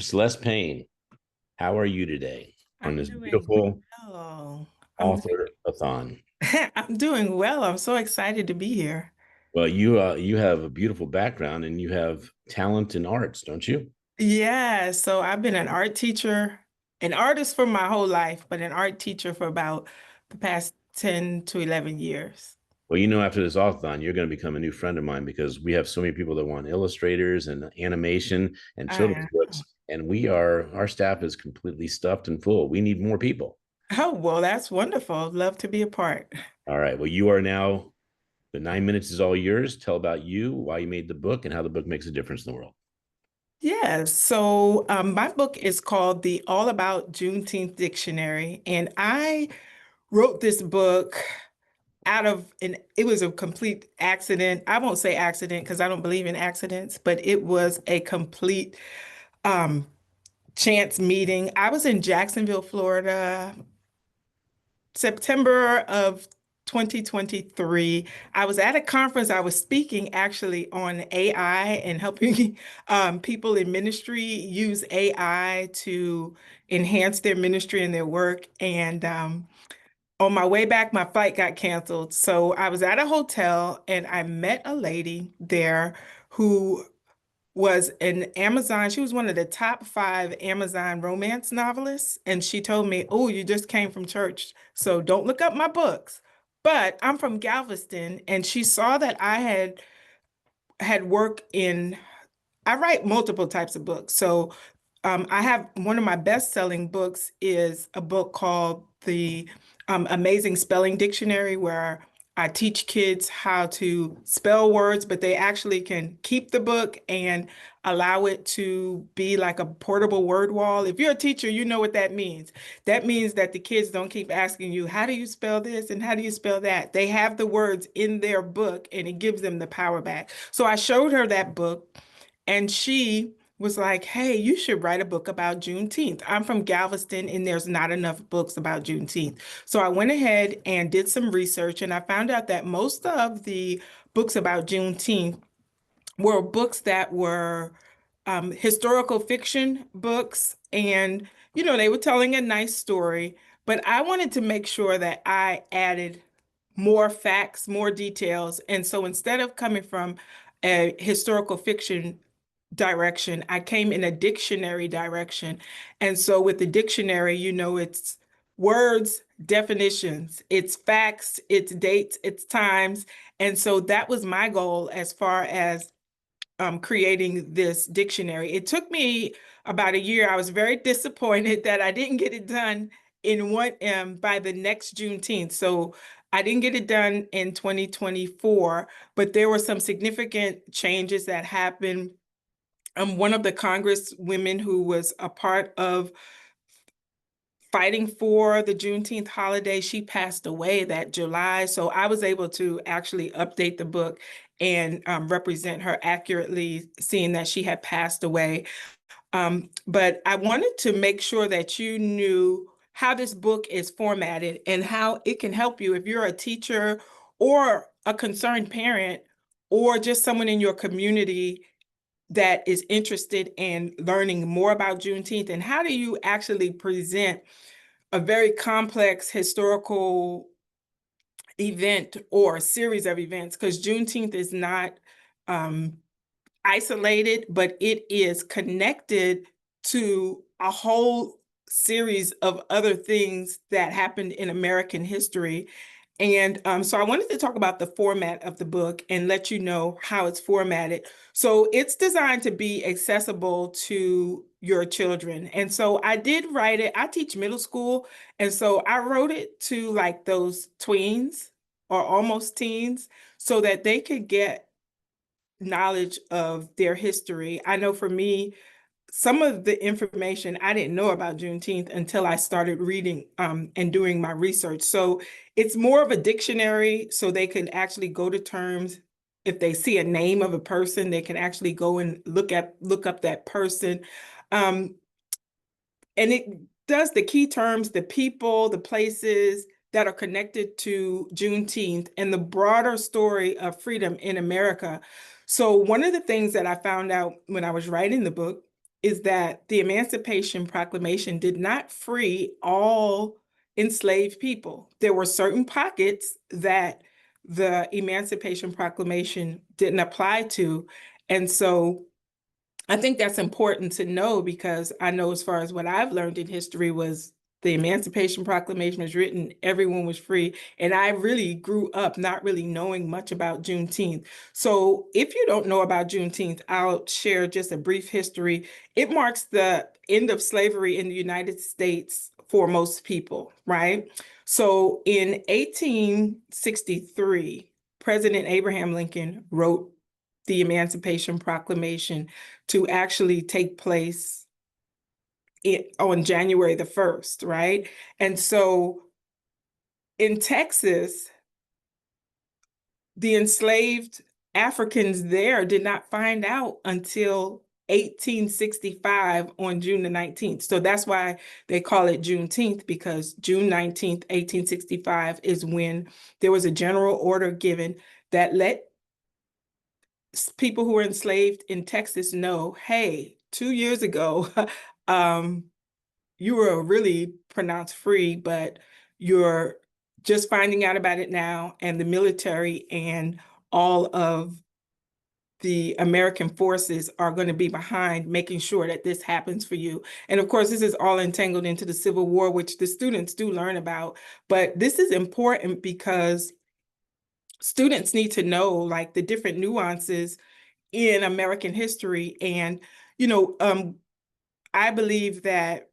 Celeste Payne, how are you today on I'm this doing beautiful well. author-a-thon? I'm doing well. I'm so excited to be here. Well, you have a beautiful background and you have talent in arts, don't you? Yeah, so I've been an art teacher, an artist for my whole life, but an art teacher for about the past 10 to 11 years. Well, after this author-a-thon, you're going to become a new friend of mine because we have so many people that want illustrators and animation and children's Uh, books, and our staff is completely stuffed and full. We need more people. oh, well, that's wonderful. Love to be a part. All right. Well, you are now the 9 minutes is all yours. Tell about you, why you made the book, and how the book makes a difference in the world. Yeah, so my book is called the All About Juneteenth Dictionary, and I wrote this book it was a complete accident. I won't say accident because I don't believe in accidents, but it was a complete um, chance meeting. I was in Jacksonville, Florida, September of 2023. I was at a conference. I was speaking actually on AI and helping people in ministry use AI to enhance their ministry and their work. And on my way back, my flight got canceled. So I was at a hotel and I met a lady there who was an Amazon. She was one of the top 5 Amazon romance novelists. And she told me, "Oh, you just came from church, so don't look up my books." But I'm from Galveston, and she saw that I had work in I write multiple types of books. So I have one of my best-selling books is a book called the Amazing Spelling Dictionary, where I teach kids how to spell words, but they actually can keep the book and allow it to be like a portable word wall. If you're a teacher, you know what that means. That means that the kids don't keep asking you, how do you spell this and how do you spell that? They have the words in their book and it gives them the power back. So I showed her that book and she was like, "Hey, you should write a book about Juneteenth. I'm from Galveston and there's not enough books about Juneteenth." So I went ahead and did some research and I found out that most of the books about Juneteenth were books that were historical fiction books. And, they were telling a nice story, but I wanted to make sure that I added more facts, more details. And so instead of coming from a historical fiction direction, I came in a dictionary direction. And so with the dictionary, it's words, definitions, it's facts, it's dates, it's times. And so that was my goal as far as creating this dictionary. It took me about a year. I was very disappointed that I didn't get it done in one by the next Juneteenth. So I didn't get it done in 2024, but there were some significant changes that happened. One of the Congress women who was a part of fighting for the Juneteenth holiday, she passed away that July. So I was able to actually update the book and represent her accurately, seeing that she had passed away. But I wanted to make sure that you knew how this book is formatted and how it can help you if you're a teacher or a concerned parent or just someone in your community that is interested in learning more about Juneteenth, and how do you actually present a very complex historical event or a series of events, because Juneteenth is not um, isolated, but it is connected to a whole series of other things that happened in American history. And so I wanted to talk about the format of the book and let you know how it's formatted. So it's designed to be accessible to your children. And so I did write it. I teach middle school. And so I wrote it to like those tweens or almost teens so that they could get knowledge of their history. I know for me, some of the information I didn't know about Juneteenth until I started reading and doing my research. So it's more of a dictionary, so they can actually go to terms. If they see a name of a person, they can actually go and look up that person. Um, and it does the key terms, the people, the places that are connected to Juneteenth and the broader story of freedom in America. So one of the things that I found out when I was writing the book is that the Emancipation Proclamation did not free all enslaved people. There were certain pockets that the Emancipation Proclamation didn't apply to. And so I think that's important to know, because I know, as far as what I've learned in history, was the Emancipation Proclamation was written, everyone was free. And I really grew up not really knowing much about Juneteenth. So if you don't know about Juneteenth, I'll share just a brief history. It marks the end of slavery in the United States for most people, right? So in 1863, President Abraham Lincoln wrote the Emancipation Proclamation to actually take place on January the 1st, right? And so in Texas, the enslaved Africans there did not find out until 1865 on June the 19th. So that's why they call it Juneteenth, because June 19th, 1865 is when there was a general order given that let people who were enslaved in Texas know, hey, 2 years ago, you were really pronounced free, but you're just finding out about it now, and the military and all of the American forces are going to be behind making sure that this happens for you. And of course, this is all entangled into the Civil War, which the students do learn about. But this is important because students need to know, like, the different nuances in American history. And, you know, I believe that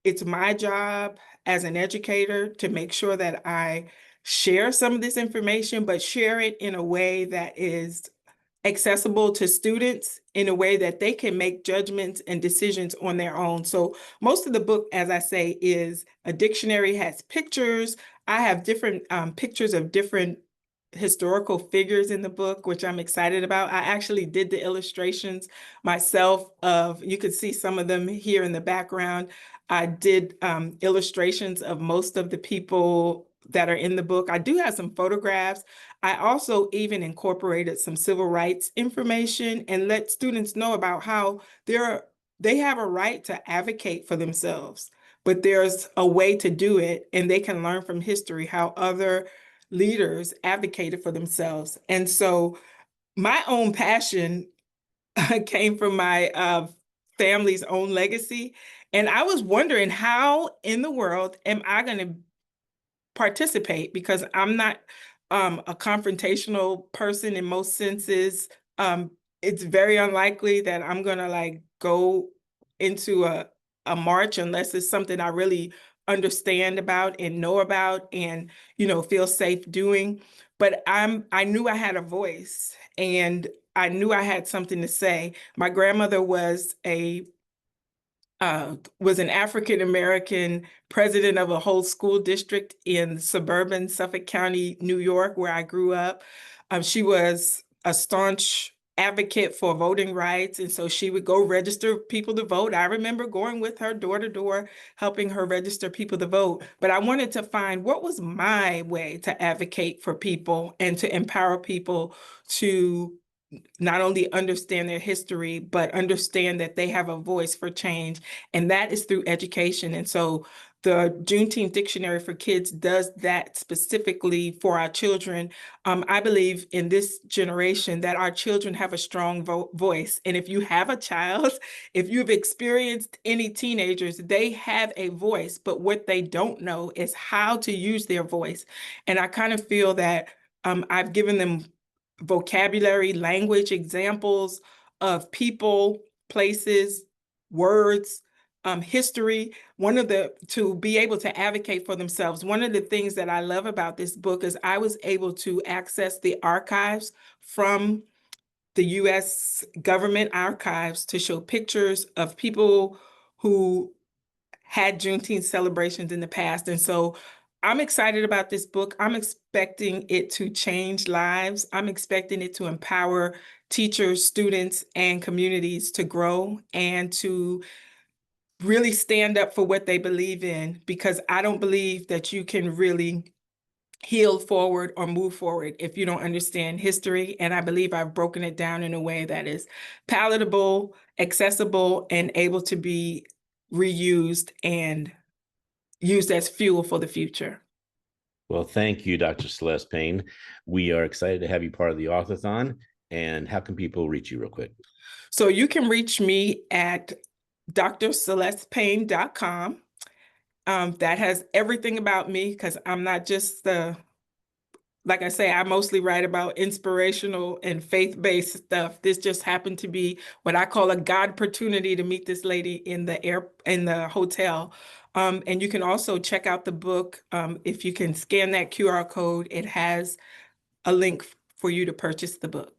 it's my job as an educator to make sure that I share some of this information, but share it in a way that is accessible to students, in a way that they can make judgments and decisions on their own. So most of the book, as I say, is a dictionary, has pictures. I have different pictures of different historical figures in the book, which I'm excited about. I actually did the illustrations myself of, you could see some of them here in the background. I did illustrations of most of the people that are in the book. I do have some photographs. I also even incorporated some civil rights information and let students know about how they have a right to advocate for themselves, but there's a way to do it, and they can learn from history how other leaders advocated for themselves. And so my own passion came from my family's own legacy. And I was wondering, how in the world am I going to participate, because I'm not a confrontational person in most senses. It's very unlikely that I'm gonna like go into a march unless it's something I really understand about and know about and, you know, feel safe doing. But I knew I had a voice, and I knew I had something to say. My grandmother was an African-American president of a whole school district in suburban Suffolk County, New York, where I grew up. She was a staunch advocate for voting rights, and so she would go register people to vote. I remember going with her door to door, helping her register people to vote. But I wanted to find what was my way to advocate for people and to empower people to not only understand their history, but understand that they have a voice for change. And that is through education. And so the Juneteenth Dictionary for Kids does that specifically for our children. I believe in this generation that our children have a strong voice. And if you have a child, if you've experienced any teenagers, they have a voice, but what they don't know is how to use their voice. And I kind of feel that I've given them vocabulary, language, examples of people, places, words, history. To be able to advocate for themselves. One of the things that I love about this book is I was able to access the archives from the US government archives to show pictures of people who had Juneteenth celebrations in the past. And so I'm excited about this book. I'm expecting it to change lives. I'm expecting it to empower teachers, students, and communities to grow and to really stand up for what they believe in, because I don't believe that you can really heal forward or move forward if you don't understand history. And I believe I've broken it down in a way that is palatable, accessible, and able to be reused and used as fuel for the future. Well, thank you, Dr. Celeste Payne. We are excited to have you part of the Author-a-thon. And how can people reach you real quick? So you can reach me at drcelestepayne.com. That has everything about me, because I'm not just like I say, I mostly write about inspirational and faith-based stuff. This just happened to be what I call a God opportunity to meet this lady in the hotel. And you can also check out the book. If you can scan that QR code, it has a link for you to purchase the book.